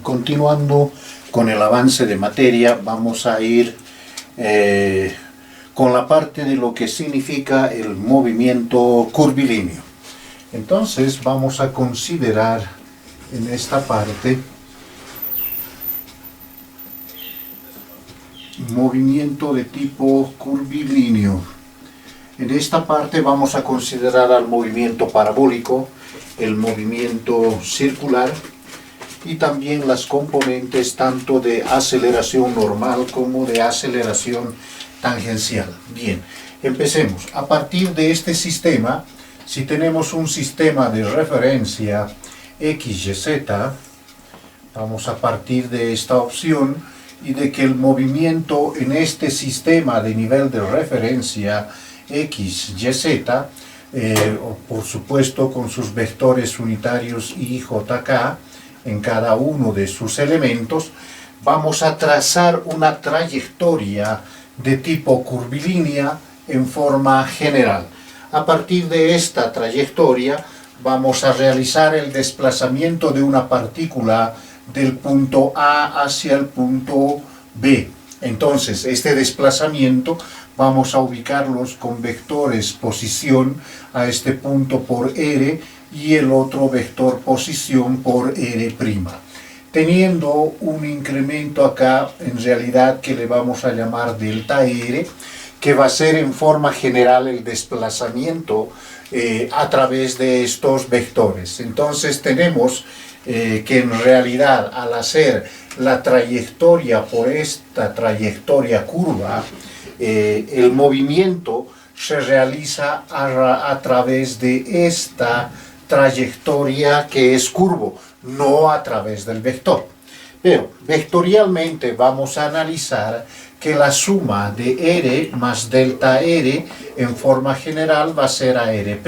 Continuando con el avance de materia, vamos a ir con la parte de lo que significa el movimiento curvilíneo. Entonces vamos a considerar en esta parte movimiento de tipo curvilíneo. En esta parte vamos a considerar al movimiento parabólico, el movimiento circular y también las componentes tanto de aceleración normal como de aceleración tangencial. Bien, empecemos. A partir de este sistema, si tenemos un sistema de referencia X, Y, Z, vamos a partir de esta opción y de que el movimiento en este sistema de nivel de referencia X, Y, Z, por supuesto con sus vectores unitarios I, J, K, en cada uno de sus elementos, vamos a trazar una trayectoria de tipo curvilínea en forma general. A partir de esta trayectoria vamos a realizar el desplazamiento de una partícula del punto A hacia el punto B. Entonces, este desplazamiento vamos a ubicarlos con vectores posición a este punto por R y el otro vector posición por R', teniendo un incremento acá en realidad que le vamos a llamar delta R, que va a ser en forma general el desplazamiento a través de estos vectores. Entonces tenemos que en realidad al hacer la trayectoria por esta trayectoria curva, el movimiento se realiza a través de esta trayectoria que es curvo, no a través del vector. Pero vectorialmente vamos a analizar que la suma de R más delta R en forma general va a ser a R',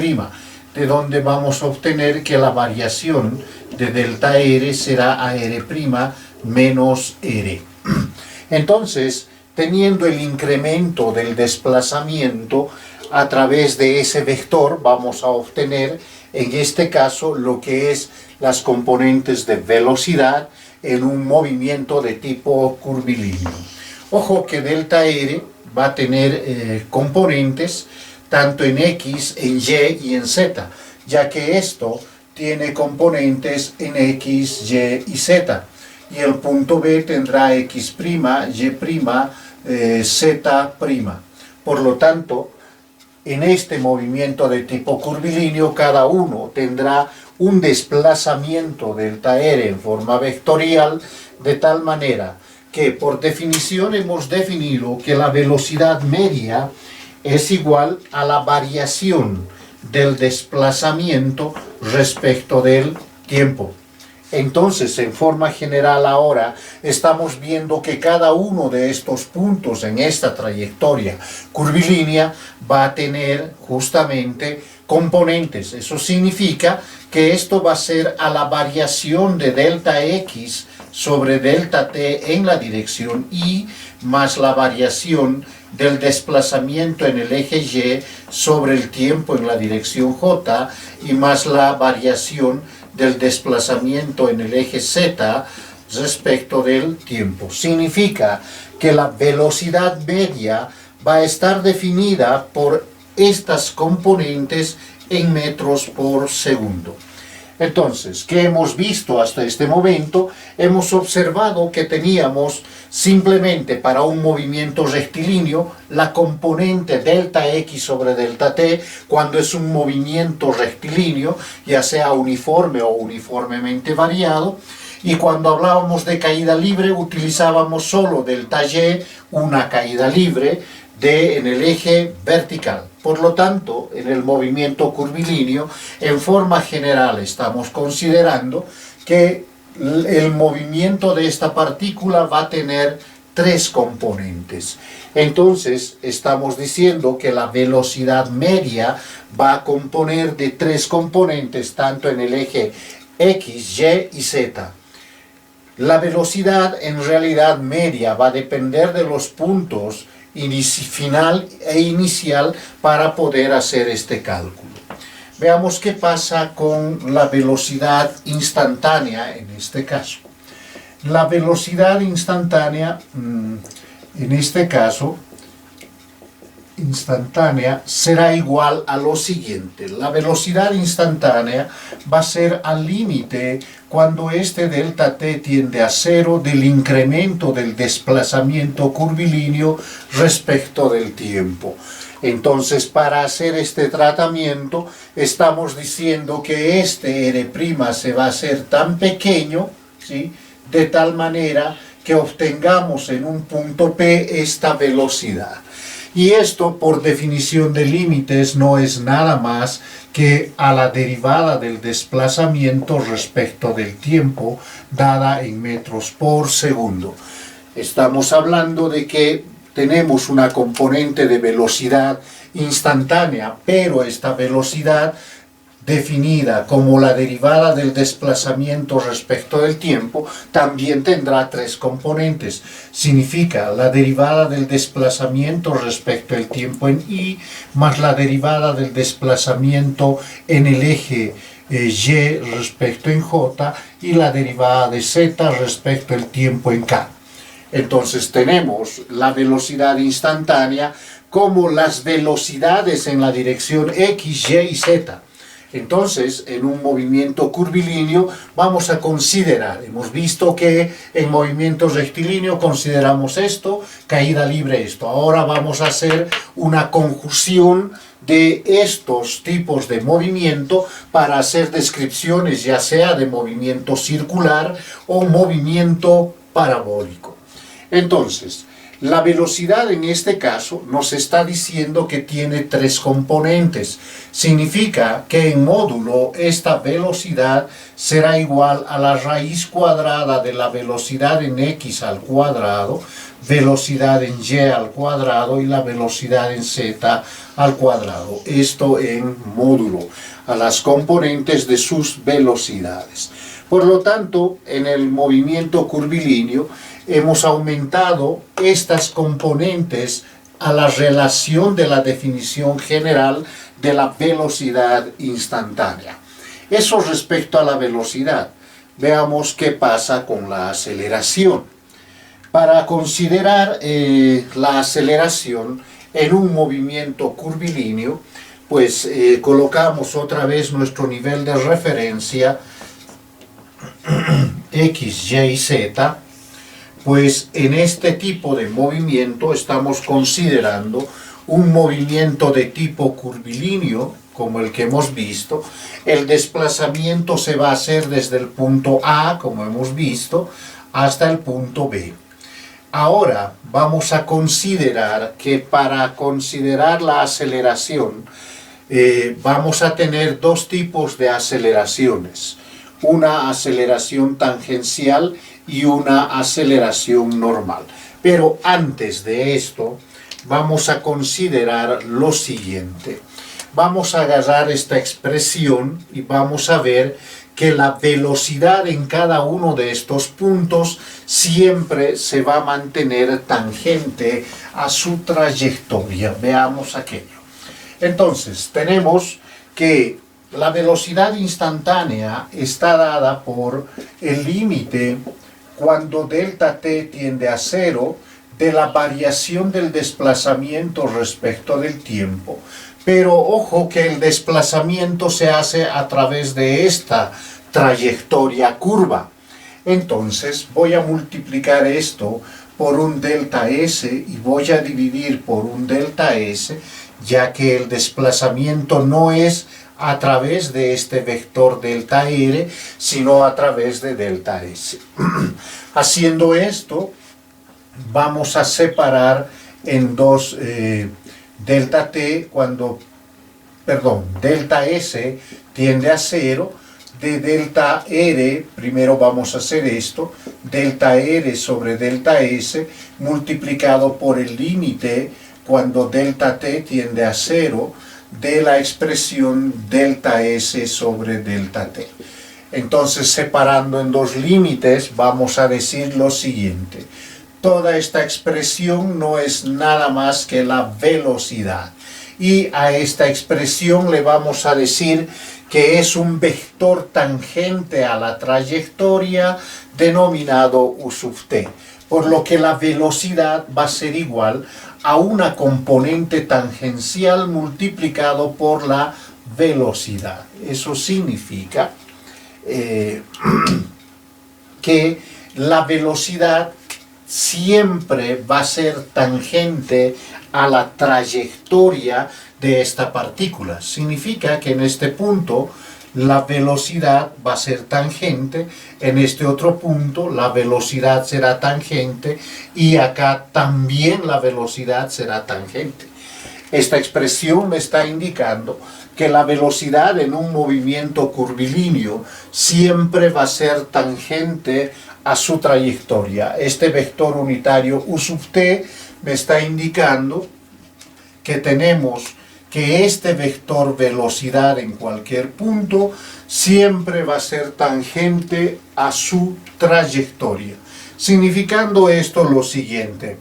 de donde vamos a obtener que la variación de delta R será a R' menos R. Entonces, teniendo el incremento del desplazamiento a través de ese vector, vamos a obtener en este caso lo que es las componentes de velocidad en un movimiento de tipo curvilíneo. Ojo que delta R va a tener componentes tanto en X, en Y y en Z, ya que esto tiene componentes en X, Y y Z. Y el punto B tendrá X', Y', Z'. Por lo tanto, en este movimiento de tipo curvilíneo, cada uno tendrá un desplazamiento delta R en forma vectorial, de tal manera que por definición hemos definido que la velocidad media es igual a la variación del desplazamiento respecto del tiempo. Entonces, en forma general ahora, estamos viendo que cada uno de estos puntos en esta trayectoria curvilínea va a tener justamente componentes. Eso significa que esto va a ser a la variación de delta X sobre delta T en la dirección Y, más la variación del desplazamiento en el eje Y sobre el tiempo en la dirección J, y más la variación del desplazamiento en el eje Z respecto del tiempo. Significa que la velocidad media va a estar definida por estas componentes en metros por segundo. Entonces, ¿qué hemos visto hasta este momento? Hemos observado que teníamos simplemente para un movimiento rectilíneo la componente delta X sobre delta T cuando es un movimiento rectilíneo, ya sea uniforme o uniformemente variado, y cuando hablábamos de caída libre utilizábamos solo delta Y, una caída libre en el eje vertical. Por lo tanto, en el movimiento curvilíneo, en forma general estamos considerando que el movimiento de esta partícula va a tener tres componentes. Entonces, estamos diciendo que la velocidad media va a componer de tres componentes, tanto en el eje X, Y y Z. La velocidad en realidad media va a depender de los puntos final e inicial para poder hacer este cálculo. Veamos qué pasa con la velocidad instantánea en este caso. La velocidad instantánea, en este caso, instantánea será igual a lo siguiente. La velocidad instantánea va a ser al límite cuando este delta t tiende a cero del incremento del desplazamiento curvilíneo respecto del tiempo. Entonces, para hacer este tratamiento, estamos diciendo que este R' se va a hacer tan pequeño, ¿sí?, de tal manera que obtengamos en un punto P esta velocidad. Y esto, por definición de límites, no es nada más que a la derivada del desplazamiento respecto del tiempo, dada en metros por segundo. Estamos hablando de que tenemos una componente de velocidad instantánea, pero esta velocidad, definida como la derivada del desplazamiento respecto del tiempo, también tendrá tres componentes. Significa la derivada del desplazamiento respecto al tiempo en y, más la derivada del desplazamiento en el eje y respecto en j, y la derivada de z respecto al tiempo en k. Entonces tenemos la velocidad instantánea como las velocidades en la dirección x, y y z. Entonces, en un movimiento curvilíneo vamos a considerar, hemos visto que en movimiento rectilíneo consideramos esto, caída libre esto. Ahora vamos a hacer una conjunción de estos tipos de movimiento para hacer descripciones ya sea de movimiento circular o movimiento parabólico. Entonces, la velocidad en este caso nos está diciendo que tiene tres componentes. Significa que en módulo esta velocidad será igual a la raíz cuadrada de la velocidad en x al cuadrado, velocidad en y al cuadrado y la velocidad en z al cuadrado. Esto en módulo, a las componentes de sus velocidades. Por lo tanto, en el movimiento curvilíneo hemos aumentado estas componentes a la relación de la definición general de la velocidad instantánea. Eso respecto a la velocidad. Veamos qué pasa con la aceleración. Para considerar la aceleración en un movimiento curvilíneo, pues colocamos otra vez nuestro nivel de referencia x, y, z. Pues en este tipo de movimiento estamos considerando un movimiento de tipo curvilíneo, como el que hemos visto. El desplazamiento se va a hacer desde el punto A, como hemos visto, hasta el punto B. Ahora vamos a considerar que para considerar la aceleración vamos a tener dos tipos de aceleraciones. Una aceleración tangencial y una aceleración normal. Pero antes de esto, vamos a considerar lo siguiente. Vamos a agarrar esta expresión y vamos a ver que la velocidad en cada uno de estos puntos siempre se va a mantener tangente a su trayectoria. Veamos aquello. Entonces, tenemos que la velocidad instantánea está dada por el límite cuando delta t tiende a cero de la variación del desplazamiento respecto del tiempo. Pero ojo que el desplazamiento se hace a través de esta trayectoria curva. Entonces voy a multiplicar esto por un delta s y voy a dividir por un delta s, ya que el desplazamiento no es a través de este vector delta r, sino a través de delta s. Haciendo esto, vamos a separar en dos delta t delta s tiende a 0, de delta r, primero vamos a hacer esto, delta r sobre delta s multiplicado por el límite cuando delta t tiende a 0, de la expresión delta S sobre delta T. Entonces, separando en dos límites, vamos a decir lo siguiente. Toda esta expresión no es nada más que la velocidad. Y a esta expresión le vamos a decir que es un vector tangente a la trayectoria denominado U sub t, por lo que la velocidad va a ser igual a una componente tangencial multiplicado por la velocidad. Eso significa que la velocidad siempre va a ser tangente a la trayectoria de esta partícula. Significa que en este punto la velocidad va a ser tangente, en este otro punto la velocidad será tangente y acá también la velocidad será tangente. Esta expresión me está indicando que la velocidad en un movimiento curvilíneo siempre va a ser tangente a su trayectoria. Este vector unitario U sub t me está indicando que tenemos que este vector velocidad en cualquier punto siempre va a ser tangente a su trayectoria. Significando esto lo siguiente,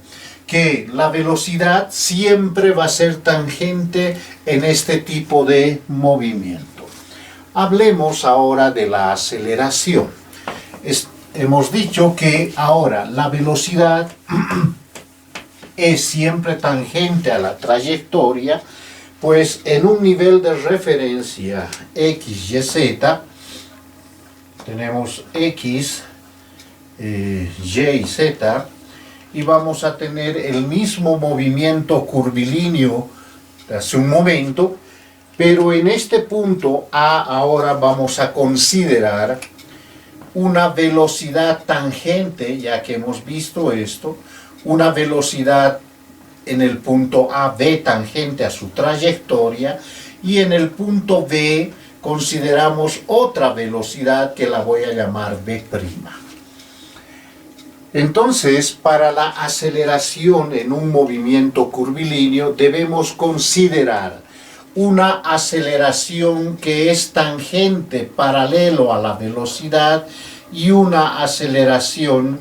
que la velocidad siempre va a ser tangente en este tipo de movimiento. Hablemos ahora de la aceleración. Hemos dicho que ahora la velocidad es siempre tangente a la trayectoria, pues en un nivel de referencia x, y, z, tenemos x, y y z, y vamos a tener el mismo movimiento curvilíneo de hace un momento, pero en este punto A ahora vamos a considerar una velocidad tangente, ya que hemos visto esto, una velocidad en el punto A, B tangente a su trayectoria, y en el punto B consideramos otra velocidad que la voy a llamar B'. Entonces, para la aceleración en un movimiento curvilíneo debemos considerar una aceleración que es tangente paralelo a la velocidad y una aceleración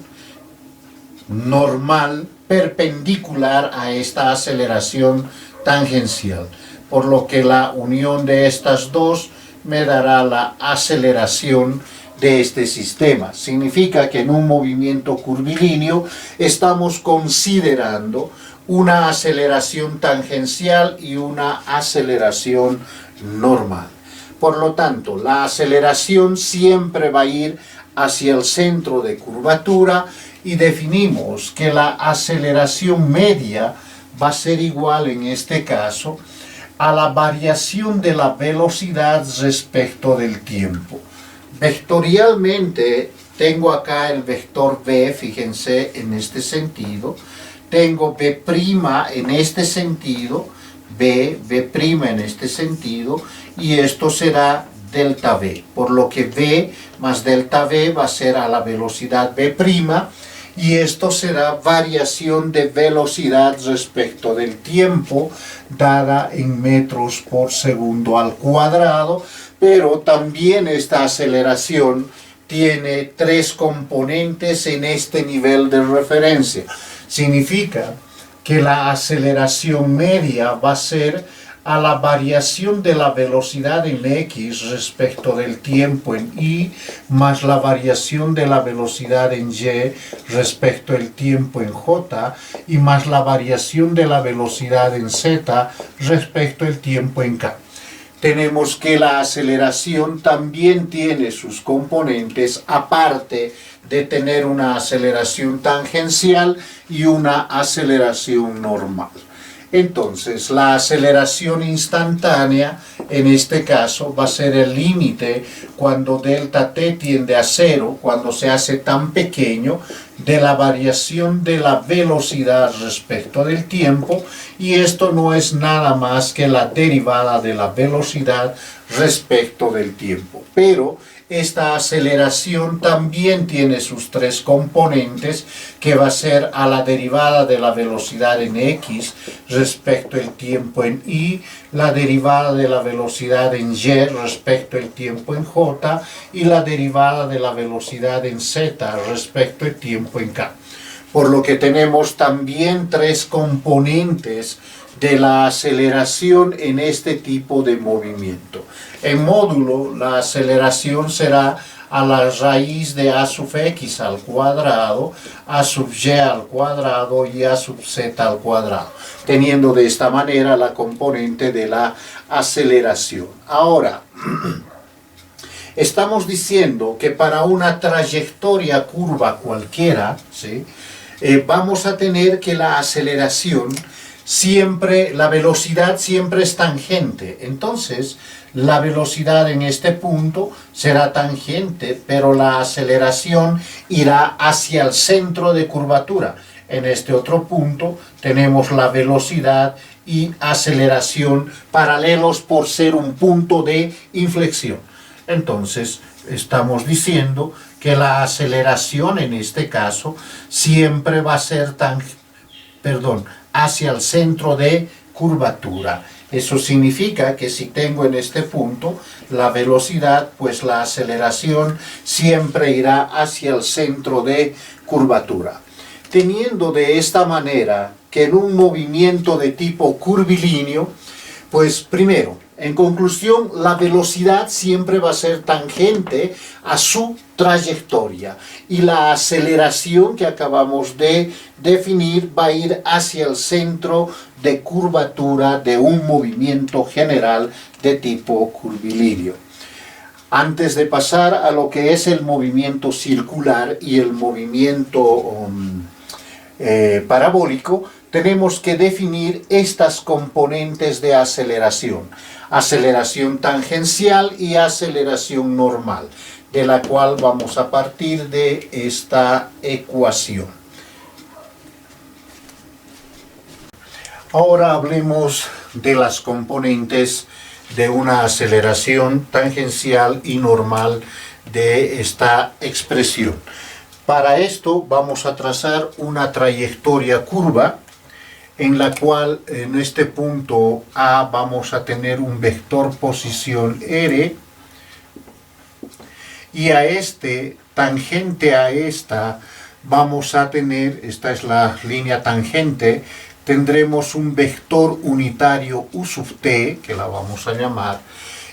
normal perpendicular a esta aceleración tangencial, por lo que la unión de estas dos me dará la aceleración de este sistema. Significa que en un movimiento curvilíneo estamos considerando una aceleración tangencial y una aceleración normal. Por lo tanto, la aceleración siempre va a ir hacia el centro de curvatura y definimos que la aceleración media va a ser igual en este caso a la variación de la velocidad respecto del tiempo. Vectorialmente tengo acá el vector v, fíjense en este sentido, tengo b' en este sentido, v' en este sentido, y esto será delta v, por lo que v más delta v va a ser a la velocidad b', y esto será variación de velocidad respecto del tiempo dada en metros por segundo al cuadrado, pero también esta aceleración tiene tres componentes en este nivel de referencia. Significa que la aceleración media va a ser a la variación de la velocidad en x respecto del tiempo en y, más la variación de la velocidad en y respecto del tiempo en j, y más la variación de la velocidad en z respecto del tiempo en k. Tenemos que la aceleración también tiene sus componentes, aparte de tener una aceleración tangencial y una aceleración normal. Entonces, la aceleración instantánea, en este caso, va a ser el límite cuando delta t tiende a 0, cuando se hace tan pequeño, de la variación de la velocidad respecto del tiempo, y esto no es nada más que la derivada de la velocidad respecto del tiempo. Pero esta aceleración también tiene sus tres componentes, que va a ser a la derivada de la velocidad en x respecto al tiempo en y, la derivada de la velocidad en y respecto al tiempo en j, y la derivada de la velocidad en z respecto al tiempo en k. por lo que tenemos también tres componentes de la aceleración en este tipo de movimiento. En módulo, la aceleración será a la raíz de a sub x al cuadrado, a sub y al cuadrado y a sub z al cuadrado, teniendo de esta manera la componente de la aceleración. Ahora, estamos diciendo que para una trayectoria curva cualquiera, ¿sí?, vamos a tener que la aceleración siempre, la velocidad siempre es tangente. Entonces, la velocidad en este punto será tangente, pero la aceleración irá hacia el centro de curvatura. En este otro punto tenemos la velocidad y aceleración paralelos por ser un punto de inflexión. Entonces, estamos diciendo que la aceleración en este caso siempre va a ser hacia el centro de curvatura. Eso significa que si tengo en este punto la velocidad, pues la aceleración siempre irá hacia el centro de curvatura. Teniendo de esta manera que en un movimiento de tipo curvilíneo, pues primero, en conclusión, la velocidad siempre va a ser tangente a su trayectoria y la aceleración que acabamos de definir va a ir hacia el centro de curvatura de un movimiento general de tipo curvilíneo. Antes de pasar a lo que es el movimiento circular y el movimiento parabólico, tenemos que definir estas componentes de aceleración. Aceleración tangencial y aceleración normal, de la cual vamos a partir de esta ecuación. Ahora hablemos de las componentes de una aceleración tangencial y normal de esta expresión. Para esto vamos a trazar una trayectoria curva en la cual en este punto A vamos a tener un vector posición R y a este, tangente a esta, vamos a tener, esta es la línea tangente, tendremos un vector unitario U sub t, que la vamos a llamar,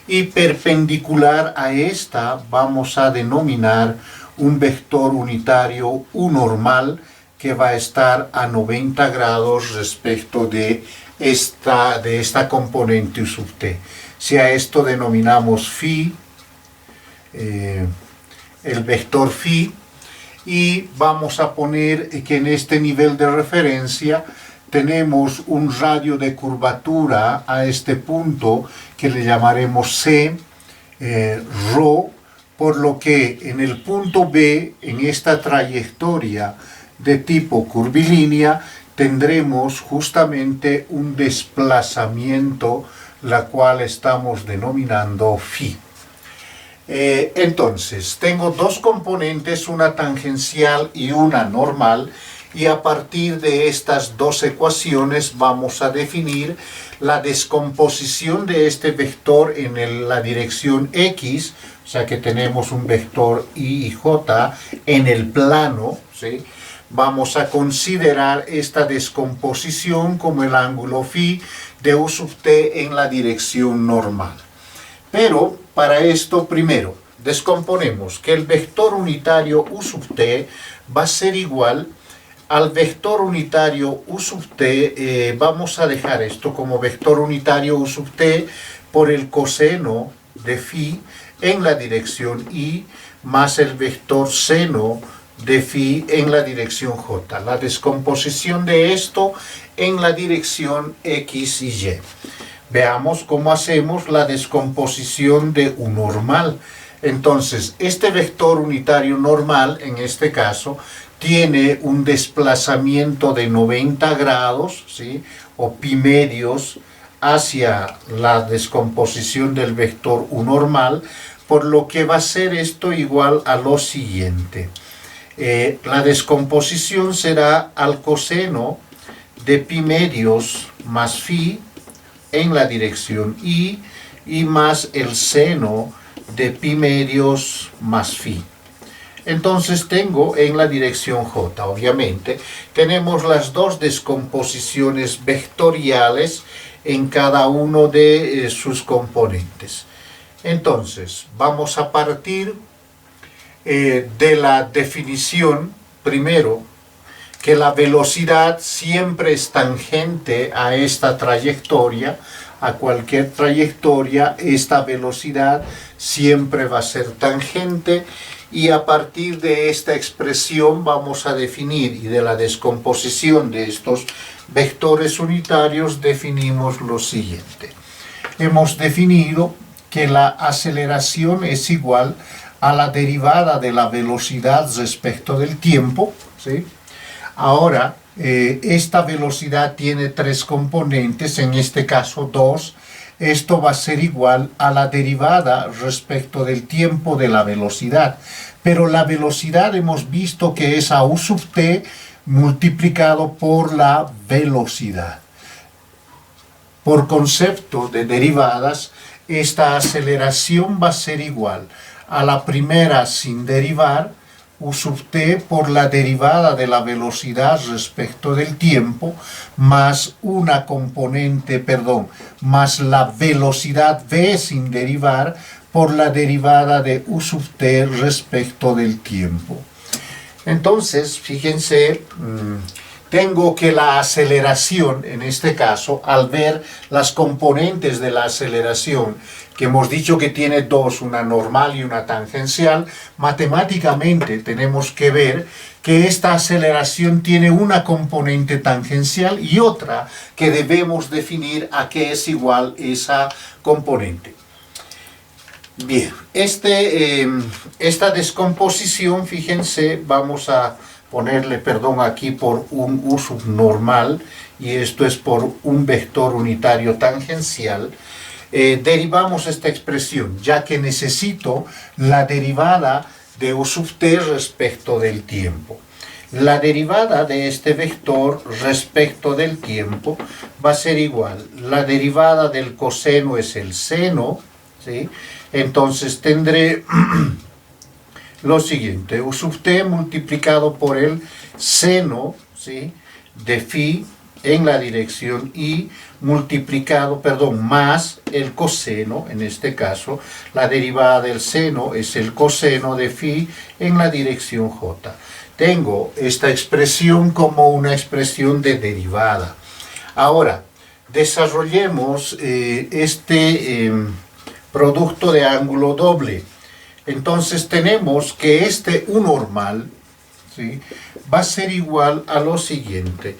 y perpendicular a esta vamos a denominar un vector unitario U normal, que va a estar a 90 grados respecto de esta componente U sub t. Si a esto denominamos phi, el vector phi, y vamos a poner que en este nivel de referencia tenemos un radio de curvatura a este punto que le llamaremos C, ρ, por lo que en el punto B, en esta trayectoria de tipo curvilínea, tendremos justamente un desplazamiento, la cual estamos denominando phi. Entonces, tengo dos componentes, una tangencial y una normal, y a partir de estas dos ecuaciones vamos a definir la descomposición de este vector en la dirección X, o sea que tenemos un vector Y y J en el plano, ¿sí? Vamos a considerar esta descomposición como el ángulo phi de U sub t en la dirección normal. Pero para esto primero descomponemos que el vector unitario U sub t va a ser igual al vector unitario U sub t, vamos a dejar esto como vector unitario U sub t por el coseno de phi en la dirección Y más el vector seno de phi en la dirección J. La descomposición de esto en la dirección X y Y. Veamos cómo hacemos la descomposición de U normal. Entonces, este vector unitario normal, en este caso, tiene un desplazamiento de 90 grados, ¿sí?, o pi medios, hacia la descomposición del vector U normal, por lo que va a ser esto igual a lo siguiente. La descomposición será al coseno de pi medios más phi en la dirección Y más el seno de pi medios más phi. Entonces tengo en la dirección J, obviamente, tenemos las dos descomposiciones vectoriales en cada uno de sus componentes. Entonces, vamos a partir de la definición, primero, que la velocidad siempre es tangente a esta trayectoria, a cualquier trayectoria, esta velocidad siempre va a ser tangente, y a partir de esta expresión vamos a definir, y de la descomposición de estos vectores unitarios definimos lo siguiente. Hemos definido que la aceleración es igual a la derivada de la velocidad respecto del tiempo, ¿sí? Ahora, esta velocidad tiene tres componentes, en este caso dos. Esto va a ser igual a la derivada respecto del tiempo de la velocidad. Pero la velocidad hemos visto que es a u sub t multiplicado por la velocidad. Por concepto de derivadas, esta aceleración va a ser igual a la primera sin derivar, u sub t por la derivada de la velocidad respecto del tiempo, más una componente, más la velocidad v sin derivar por la derivada de u sub t respecto del tiempo. Entonces, fíjense, tengo que la aceleración, en este caso, al ver las componentes de la aceleración, que hemos dicho que tiene dos, una normal y una tangencial, matemáticamente tenemos que ver que esta aceleración tiene una componente tangencial y otra que debemos definir a qué es igual esa componente. Bien, esta descomposición, fíjense, vamos a ponerle, aquí por un u subnormal, y esto es por un vector unitario tangencial. Derivamos esta expresión, ya que necesito la derivada de u sub t respecto del tiempo. La derivada de este vector respecto del tiempo va a ser igual. La derivada del coseno es el seno, ¿sí? Entonces tendré lo siguiente, u sub t multiplicado por el seno, ¿sí?, de phi en la dirección y multiplicado, más el coseno, en este caso, la derivada del seno es el coseno de phi en la dirección j. Tengo esta expresión como una expresión de derivada. Ahora, desarrollemos este producto de ángulo doble. Entonces tenemos que este u normal, ¿sí?, va a ser igual a lo siguiente.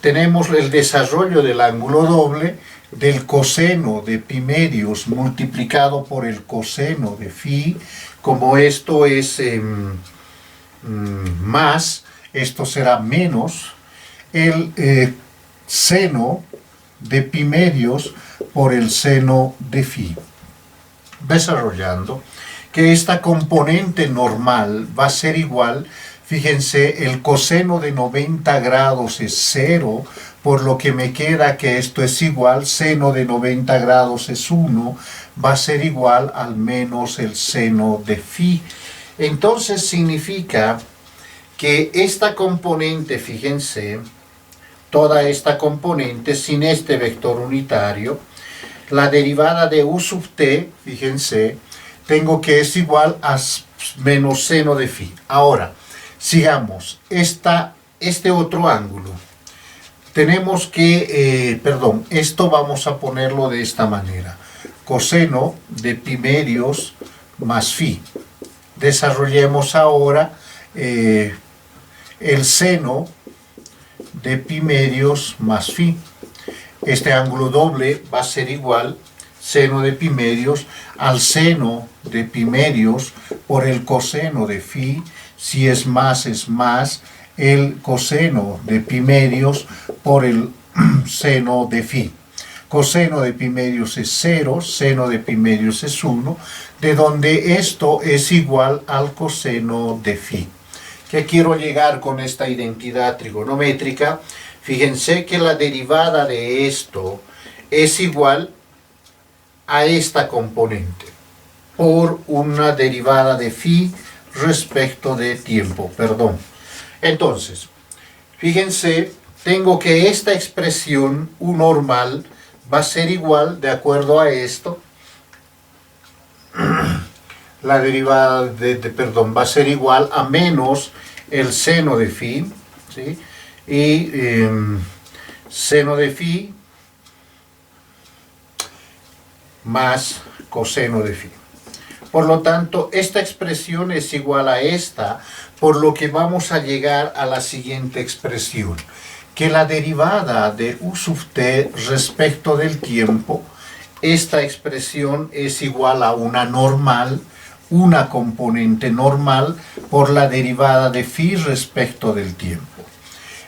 Tenemos el desarrollo del ángulo doble del coseno de pi medios multiplicado por el coseno de phi. Como esto es más, esto será menos el seno de pi medios por el seno de phi. Desarrollando que esta componente normal va a ser igual, fíjense, el coseno de 90 grados es 0, por lo que me queda que esto es igual, seno de 90 grados es 1, va a ser igual al menos el seno de phi. Entonces significa que esta componente, fíjense, toda esta componente sin este vector unitario, la derivada de u sub t, fíjense, tengo que es igual a menos seno de phi. Ahora, sigamos, este otro ángulo. Tenemos que, esto vamos a ponerlo de esta manera. Coseno de pi medios más phi. Desarrollemos ahora el seno de pi medios más phi. Este ángulo doble va a ser igual seno de pi medios al seno de pi medios por el coseno de phi. Si es más el coseno de pi medios por el seno de phi. Coseno de pi medios es 0, seno de pi medios es 1, de donde esto es igual al coseno de phi. ¿Qué quiero llegar con esta identidad trigonométrica? Fíjense que la derivada de esto es igual a esta componente por una derivada de phi respecto de tiempo, perdón. Entonces, fíjense, tengo que esta expresión U normal va a ser igual, de acuerdo a esto, la derivada perdón, va a ser igual a menos el seno de phi, ¿sí? Y seno de phi más coseno de phi. Por lo tanto, esta expresión es igual a esta, por lo que vamos a llegar a la siguiente expresión, que la derivada de U sub t respecto del tiempo, esta expresión es igual a una normal, una componente normal, por la derivada de phi respecto del tiempo.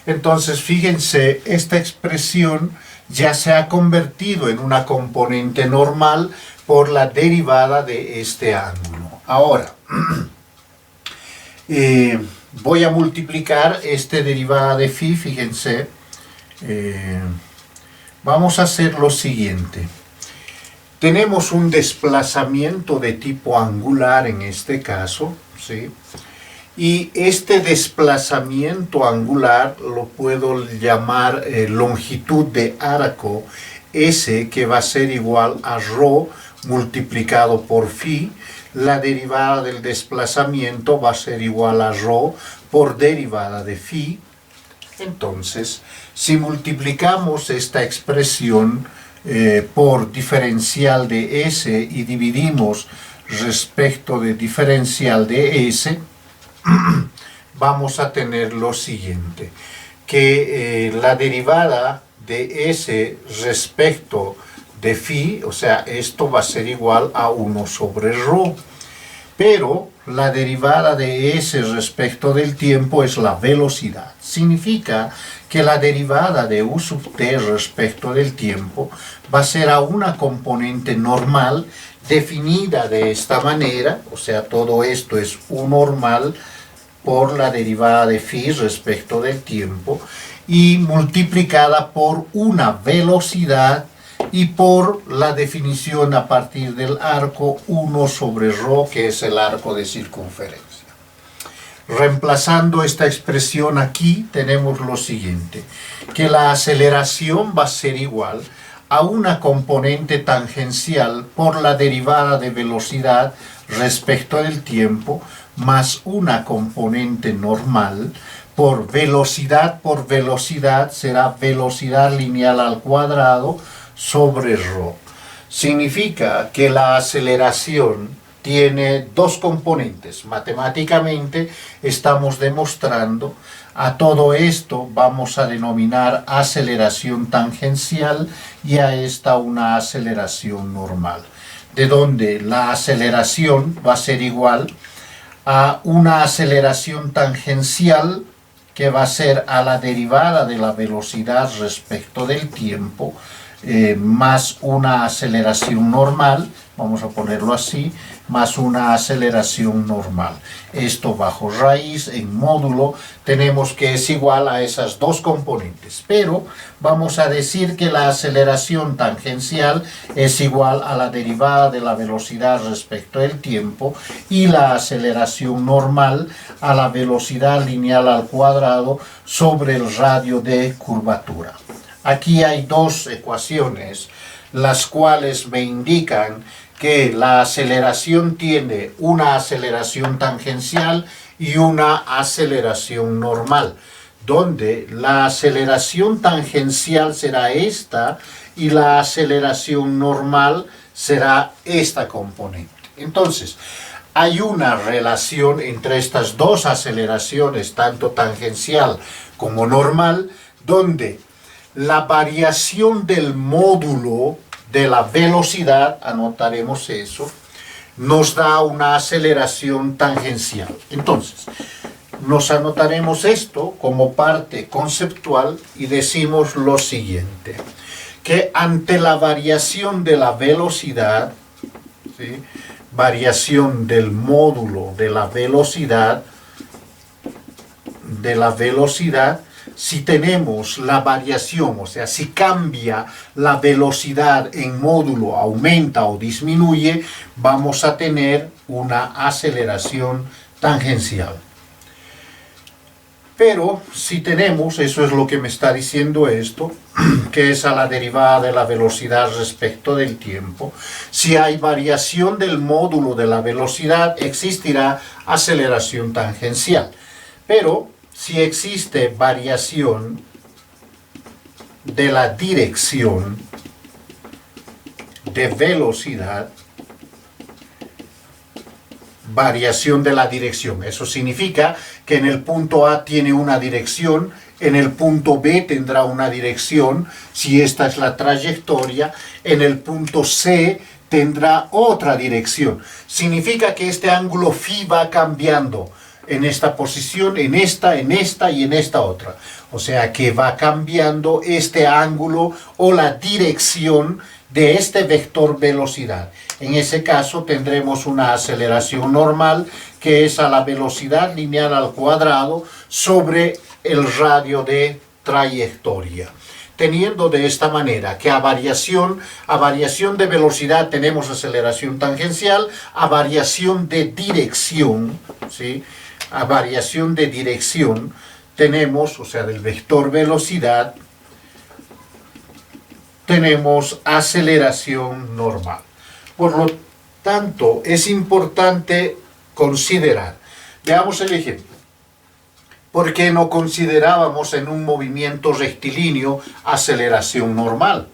Entonces, fíjense, esta expresión ya se ha convertido en una componente normal por la derivada de este ángulo. Ahora, voy a multiplicar esta derivada de phi, fíjense, vamos a hacer lo siguiente. Tenemos un desplazamiento de tipo angular en este caso, ¿sí? Y este desplazamiento angular lo puedo llamar longitud de arco S, que va a ser igual a ρ multiplicado por phi. La derivada del desplazamiento va a ser igual a ρ por derivada de phi. Entonces, si multiplicamos esta expresión por diferencial de S y dividimos respecto de diferencial de S, vamos a tener lo siguiente, que la derivada de S respecto de phi, o sea, esto va a ser igual a 1 sobre ρ, pero la derivada de S respecto del tiempo es la velocidad. Significa que la derivada de U sub t respecto del tiempo va a ser a una componente normal definida de esta manera, o sea, todo esto es U normal por la derivada de phi respecto del tiempo y multiplicada por una velocidad y por la definición a partir del arco 1 sobre ρ, que es el arco de circunferencia. Reemplazando esta expresión aquí, tenemos lo siguiente, que la aceleración va a ser igual a una componente tangencial por la derivada de velocidad respecto del tiempo, más una componente normal por velocidad será velocidad lineal al cuadrado sobre ρ. Significa que la aceleración tiene dos componentes. Matemáticamente estamos demostrando, a todo esto vamos a denominar aceleración tangencial y a esta una aceleración normal, de donde la aceleración va a ser igual a una aceleración tangencial que va a ser a la derivada de la velocidad respecto del tiempo, más una aceleración normal, vamos a ponerlo así, más una aceleración normal. Esto bajo raíz en módulo tenemos que es igual a esas dos componentes, pero vamos a decir que la aceleración tangencial es igual a la derivada de la velocidad respecto del tiempo y la aceleración normal a la velocidad lineal al cuadrado sobre el radio de curvatura. Aquí hay dos ecuaciones, las cuales me indican que la aceleración tiene una aceleración tangencial y una aceleración normal, donde la aceleración tangencial será esta y la aceleración normal será esta componente. Entonces, hay una relación entre estas dos aceleraciones, tanto tangencial como normal, donde la variación del módulo de la velocidad, anotaremos eso, nos da una aceleración tangencial. Entonces, nos anotaremos esto como parte conceptual y decimos lo siguiente, que ante la variación de la velocidad, ¿sí?, variación del módulo de la velocidad, si tenemos la variación, o sea, si cambia la velocidad en módulo, aumenta o disminuye, vamos a tener una aceleración tangencial. Pero si tenemos, eso es lo que me está diciendo esto, que es a la derivada de la velocidad respecto del tiempo, si hay variación del módulo de la velocidad, existirá aceleración tangencial. Pero si existe variación de la dirección de velocidad, variación de la dirección. Eso significa que en el punto A tiene una dirección, en el punto B tendrá una dirección, si esta es la trayectoria, en el punto C tendrá otra dirección. Significa que este ángulo phi va cambiando en esta posición, en esta y en esta otra. O sea que va cambiando este ángulo o la dirección de este vector velocidad. En ese caso tendremos una aceleración normal que es a la velocidad lineal al cuadrado sobre el radio de trayectoria. Teniendo de esta manera que a variación de velocidad tenemos aceleración tangencial, a variación de dirección, ¿sí? A variación de dirección tenemos, o sea, del vector velocidad, tenemos aceleración normal. Por lo tanto, es importante considerar. Veamos el ejemplo. ¿Por qué no considerábamos en un movimiento rectilíneo aceleración normal?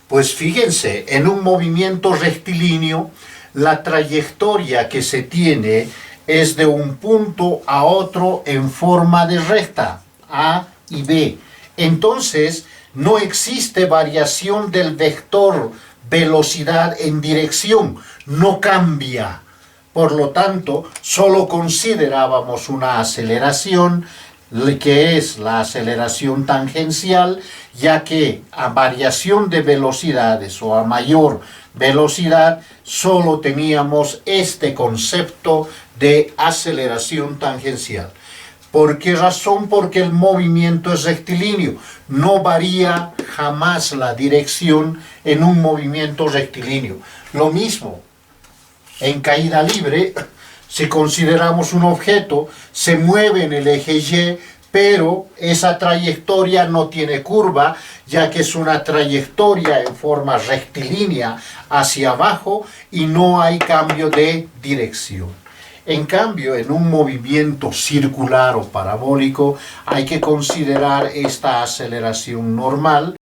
Pues fíjense, en un movimiento rectilíneo, la trayectoria que se tiene es de un punto a otro en forma de recta, A y B. Entonces, no existe variación del vector velocidad en dirección, no cambia. Por lo tanto, solo considerábamos una aceleración, que es la aceleración tangencial, ya que a variación de velocidades o a mayor velocidad, solo teníamos este concepto de aceleración tangencial. ¿Por qué razón? Porque el movimiento es rectilíneo. No varía jamás la dirección en un movimiento rectilíneo. Lo mismo, en caída libre, si consideramos un objeto, se mueve en el eje Y, pero esa trayectoria no tiene curva, ya que es una trayectoria en forma rectilínea hacia abajo y no hay cambio de dirección. En cambio, en un movimiento circular o parabólico hay que considerar esta aceleración normal